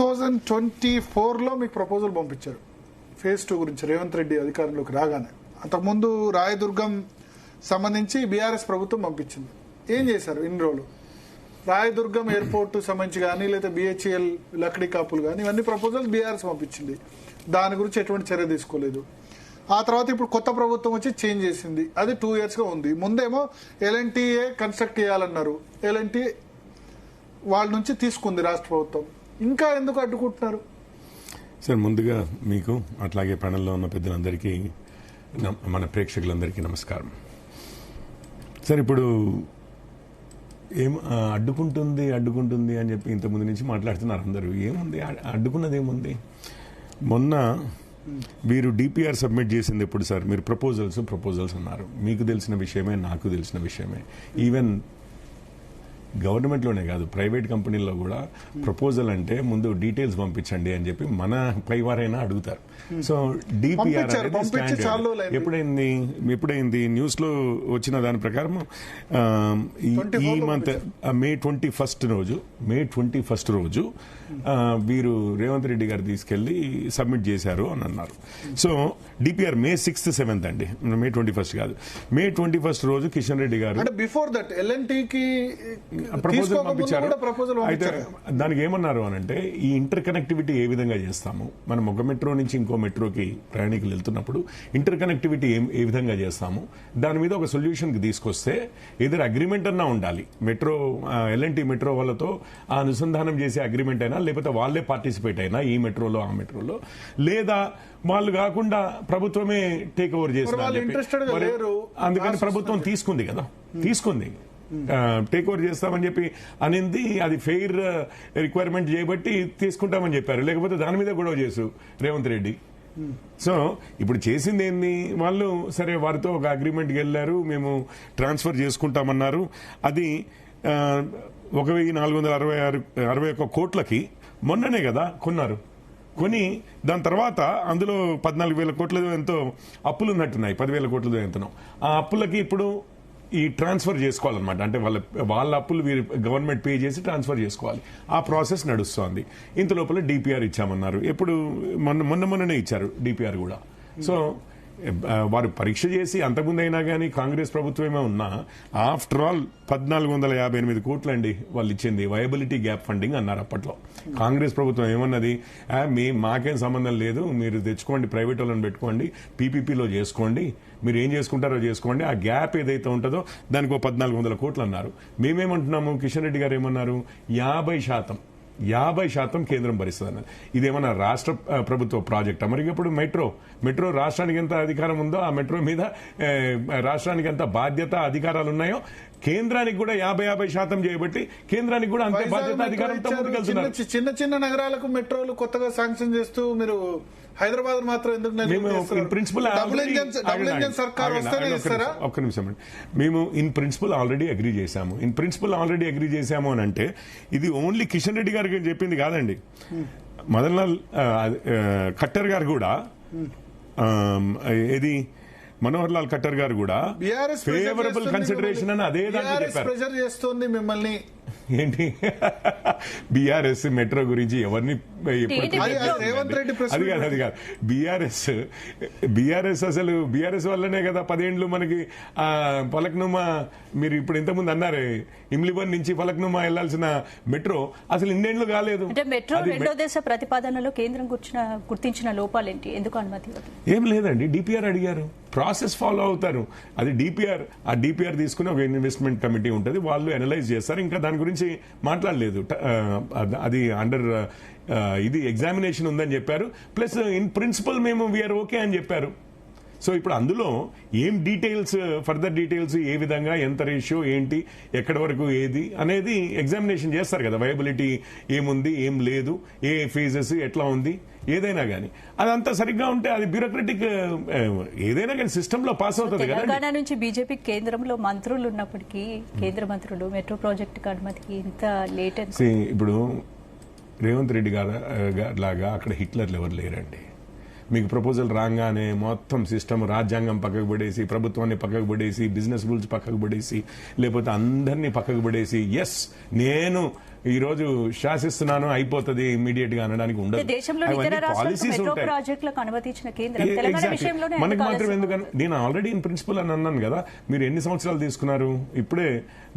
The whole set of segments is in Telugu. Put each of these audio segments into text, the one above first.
2024లో మీకు ప్రపోజల్ పంపించారు ఫేజ్ 2 గురించి రేవంత్ రెడ్డి అధికారంలోకి రాగానే. అంతకుముందు రాయదుర్గం సంబంధించి బీఆర్ఎస్ ప్రభుత్వం పంపించింది. ఏం చేశారు ఇన్ని రోజులు? రాయదుర్గం ఎయిర్పోర్ట్ సంబంధించి కానీ లేదా బిహెచ్ఎల్ లక్డీ కాపులు కానీ ఇవన్నీ ప్రపోజల్స్ బీఆర్ఎస్ పంపించింది. దాని గురించి ఎటువంటి చర్య తీసుకోలేదు. ఆ తర్వాత ఇప్పుడు కొత్త ప్రభుత్వం వచ్చి చేంజ్ చేసింది. అది 2 yearsగా ఉంది. ముందేమో ఎల్ఎన్టీఏ కన్స్ట్రక్ట్ చేయాలన్నారు. ఎల్ఎన్టీ వాళ్ళ నుంచి తీసుకుంది రాష్ట్ర ప్రభుత్వం. ఇంకా ఎందుకు అడ్డుకుంటున్నారు సార్? ముందుగా మీకు అట్లాగే ప్యానెల్లో ఉన్న పెద్దలందరికీ, మన ప్రేక్షకులందరికీ నమస్కారం సార్. ఇప్పుడు ఏం అడ్డుకుంటుంది అని చెప్పి ఇంతకుముందు నుంచి మాట్లాడుతున్నారు అందరూ. ఏముంది అడ్డుకున్నది? ఏముంది? మొన్న మీరు డిపిఆర్ సబ్మిట్ చేసింది ఎప్పుడు సార్? మీరు ప్రపోజల్స్ అన్నారు. మీకు తెలిసిన విషయమే, నాకు తెలిసిన విషయమే. ఈవెన్ గవర్నమెంట్లోనే కాదు, ప్రైవేట్ కంపెనీల్లో కూడా ప్రపోజల్ అంటే ముందు డీటెయిల్స్ పంపించండి అని చెప్పి మన పైవారైనా అడుగుతారు. సో డిపిఆర్ ఎప్పుడైంది న్యూస్ లో వచ్చిన దాని ప్రకారం ఈ మంత్ మే 21 రోజు వీరు రేవంత్ రెడ్డి గారు తీసుకెళ్లి సబ్మిట్ చేశారు అని అన్నారు. సో డిపిఆర్ మే 6th 7th అండి, మే 21 కాదు, మే 21 రోజు కిషన్ రెడ్డి గారు బిఫోర్ దట్ ఎల్ఎన్టీకి ప్రపోజల్ పంపించారు. అయితే దానికి ఏమన్నారు అని అంటే, ఈ ఇంటర్ కనెక్టివిటీ ఏ విధంగా చేస్తాము, మనం ఒక మెట్రో నుంచి ఇంకో మెట్రోకి ప్రయాణికులు వెళ్తున్నప్పుడు ఇంటర్ కనెక్టివిటీ ఏ విధంగా చేస్తాము, దాని మీద ఒక సొల్యూషన్ కి తీసుకొస్తే ఏదైనా అగ్రిమెంట్ అన్నా ఉండాలి. మెట్రో ఎల్ఎన్టీ మెట్రో వాళ్ళతో ఆ అనుసంధానం చేసే అగ్రిమెంట్ అయినా, లేకపోతే వాళ్ళే పార్టిసిపేట్ అయినా ఈ మెట్రోలో ఆ మెట్రోలో, లేదా వాళ్ళు కాకుండా ప్రభుత్వమే టేక్ ఓవర్ చేసిన. అందుకని ప్రభుత్వం తీసుకుంది టేక్ ఓవర్ చేస్తామని చెప్పి అనింది. అది ఫెయిర్ రిక్వైర్మెంట్ చేయబట్టి తీసుకుంటామని చెప్పారు. లేకపోతే దాని మీద గొడవ చేసు రేవంత్ రెడ్డి. సో ఇప్పుడు చేసింది ఏంది? వాళ్ళు సరే వారితో ఒక అగ్రిమెంట్కి వెళ్ళారు, మేము ట్రాన్స్ఫర్ చేసుకుంటామన్నారు. అది 1461 కోట్లకి మొన్ననే కదా కొన్నారు. కొని దాని తర్వాత అందులో 14,000 కోట్ల ఎంతో అప్పులు ఉన్నట్టున్నాయి, 10,000 కోట్లతో ఎంతనో. ఆ అప్పులకి ఇప్పుడు ఈ ట్రాన్స్ఫర్ చేసుకోవాలన్నమాట. అంటే వాళ్ళ అప్పులు వీరు గవర్నమెంట్ పే చేసి ట్రాన్స్ఫర్ చేసుకోవాలి. ఆ ప్రాసెస్ నడుస్తోంది. ఇంత లోపల డిపిఆర్ ఇచ్చామన్నారు. ఎప్పుడు మొన్ననే ఇచ్చారు డిపిఆర్ కూడా. సో వారు పరీక్ష చేసి అంతకుముందు అయినా కానీ కాంగ్రెస్ ప్రభుత్వమే ఉన్నా, ఆఫ్టర్ ఆల్ 1458 కోట్లు అండి వాళ్ళు ఇచ్చింది. వయబిలిటీ గ్యాప్ ఫండింగ్ అన్నారు అప్పట్లో. కాంగ్రెస్ ప్రభుత్వం ఏమన్నది, మాకేం సంబంధం లేదు, మీరు తెచ్చుకోండి, ప్రైవేట్ వాళ్ళని పెట్టుకోండి, పీపీపీలో చేసుకోండి, మీరు ఏం చేసుకుంటారో చేసుకోండి, ఆ గ్యాప్ ఏదైతే ఉంటుందో దానికి 1400 కోట్లు అన్నారు. మేమేమంటున్నాము, కిషన్ రెడ్డి గారు ఏమన్నారు, 50% కేంద్రం భరిస్తుంది అన్నది. ఇదేమన్నా రాష్ట్ర ప్రభుత్వ ప్రాజెక్ట్. మరి ఇప్పుడు మెట్రో రాష్ట్రానికి ఎంత అధికారం ఉందో, ఆ మెట్రో మీద రాష్ట్రానికి ఎంత బాధ్యత అధికారాలు ఉన్నాయో, కేంద్రానికి కూడా 50% చేయబట్టి కేంద్రానికి కూడా అంతే బాధ్యత అధికారంతో ముందుకెళ్తున్నారు. చిన్న నగరాలకు మెట్రోలు కొత్తగా శాంక్షన్ చేస్తూ మీరు హైదరాబాద్ మాత్రం ఎందుకు? ఒక్క నిమిషం అండి. మేము ఇన్ ప్రిన్సిపల్ ఆల్రెడీ అగ్రీ చేశాము అని అంటే, ఇది ఓన్లీ కిషన్ రెడ్డి గారికి చెప్పింది కాదండి. మదన్ లాల్ ఖట్టర్ గారు కూడా, ఏది మనోహర్ లాల్ ఖట్టర్ గారు కూడా ఫేవరబుల్ కన్సిడరేషన్ అని అదే దాంట్లో చెప్పారు. ప్రెషర్ చేస్తుంది మిమ్మల్ని ఏంటి? బీఆర్ఎస్ మెట్రో గురించి ఎవరిని అది కాదు. బీఆర్ఎస్ అసలు బీఆర్ఎస్ వల్లనే కదా 10 ఏళ్లు మనకి ఫలక్నుమా, మీరు ఇప్పుడు ఇంతకుముందు అన్నారే ఇమ్లిబన్ నుంచి ఫలక్నుమా వెళ్లాల్సిన మెట్రో అసలు ఇన్నేళ్లు కాలేదు. మెట్రో రెండో దేశ ప్రతిపాదనలో కేంద్రం గుర్తించిన లోపాలేంటి? ఎందుకు అనుమతి? ఏం లేదండి, డిపిఆర్ అడిగారు, ప్రాసెస్ ఫాలో అవుతారు. అది డిపిఆర్, ఆ డిపిఆర్ తీసుకుని ఒక ఇన్వెస్ట్మెంట్ కమిటీ ఉంటుంది, వాళ్ళు అనలైజ్ చేస్తారు. ఇంకా దాని గురించి మాట్లాడలేదు. అది అండర్ ఇది ఎగ్జామినేషన్ ఉందని చెప్పారు. ప్లస్ ఇన్ ప్రిన్సిపల్ మేము వీఆర్ ఓకే అని చెప్పారు. సో ఇప్పుడు అందులో ఏం డీటెయిల్స్, ఫర్దర్ డీటెయిల్స్, ఏ విధంగా, ఎంత రేషియో ఏంటి, ఎక్కడి వరకు ఏది అనేది ఎగ్జామినేషన్ చేస్తారు కదా. వయబిలిటీ ఏముంది, ఏం లేదు, ఏ ఫేజెస్ ఎట్లా ఉంది, ఏదైనా కానీ అదంతా సరిగ్గా ఉంటే అది బ్యూరోక్రటిక్ ఏదైనా కానీ సిస్టమ్ లో పాస్ అవుతుంది కదా. తెలంగాణ నుంచి బీజేపీ కేంద్రంలో మంత్రులు ఉన్నప్పటికీ కేంద్ర మంత్రులు మెట్రో ప్రాజెక్టు అనుమతికి ఇంత లేట్. ఇప్పుడు రేవంత్ రెడ్డి గారు లాగా అక్కడ హిట్లర్లు ఎవరు లేరండి. మీకు ప్రపోజల్ రాగానే మొత్తం సిస్టమ్, రాజ్యాంగం పక్కకు పడేసి, ప్రభుత్వాన్ని పక్కకు పడేసి, బిజినెస్ రూల్స్ పక్కకు పడేసి, లేకపోతే అందరినీ పక్కకు పడేసి, ఎస్ నేను ఈ రోజు శాసిస్తున్నాను అయిపోతుంది ఇమీడియట్ గా అనడానికి ఉండదు. దేశంలో ఇతర అవన్నీ రాష్ట్రాలకు పాలసీస్ మెట్రో ఉంటాయి. ప్రాజెక్టులకు అనుమతించిన కేంద్రం తెలంగాణ Exactly. విషయంలోనే మనకి ఎందుకు మాత్రం ఆలస్యం ఎందుకని నేను ఆల్రెడీ ఇన్ ప్రిన్సిపల్ అని అన్నాను కదా. మీరు ఎన్ని సంవత్సరాలు తీసుకున్నారు? ఇప్పుడే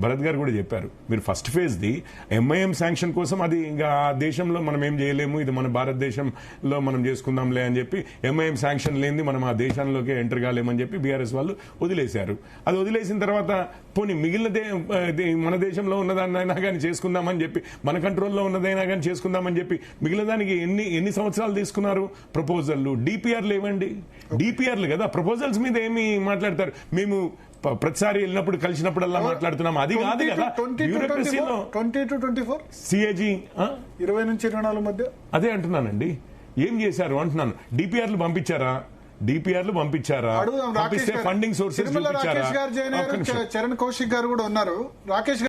భరత్ గారు కూడా చెప్పారు, మీరు first phase the MIM sanction కోసం అది ఇంకా ఆ దేశంలో మనం ఏం చేయలేము, ఇది మన భారతదేశంలో మనం చేసుకుందాంలే అని చెప్పి ఎంఐఎం శాంక్షన్ లేనిది మనం ఆ దేశంలోకి ఎంటర్ కాలేమని చెప్పి బీఆర్ఎస్ వాళ్ళు వదిలేశారు. అది వదిలేసిన తర్వాత పోనీ మిగిలినదే మన దేశంలో ఉన్నదాన్నైనా కానీ చేసుకుందామని చెప్పి, మన కంట్రోల్లో ఉన్నదైనా కానీ చేసుకుందామని చెప్పి మిగిలిన దానికి ఎన్ని సంవత్సరాలు తీసుకున్నారు? ప్రపోజల్లు డిపిఆర్లు ఇవ్వండి. డిపిఆర్లు కదా, ప్రపోజల్స్ మీద ఏమి మాట్లాడతారు? మేము ప్రతిసారి వెళ్ళినప్పుడు కలిసినప్పుడల్లా మాట్లాడుతున్నాం, అది కాదు కదా. బ్యూరోక్రసీలో 20-24 సిఏజీ 20 నుంచి 24 మధ్య అదే అంటున్నానండి. ఏం చేశారు అంటున్నాను. డిపిఆర్లు పంపించారా? డిపిఆర్లు పంపించారా? అడుగుదాం. పంపిస్తే ఫండింగ్ సోర్సెస్ రాకేష్ గారు జాయిన్ అయ్యారు, చరణ్ కౌశిక్ గారు కూడా ఉన్నారు. రాకేష్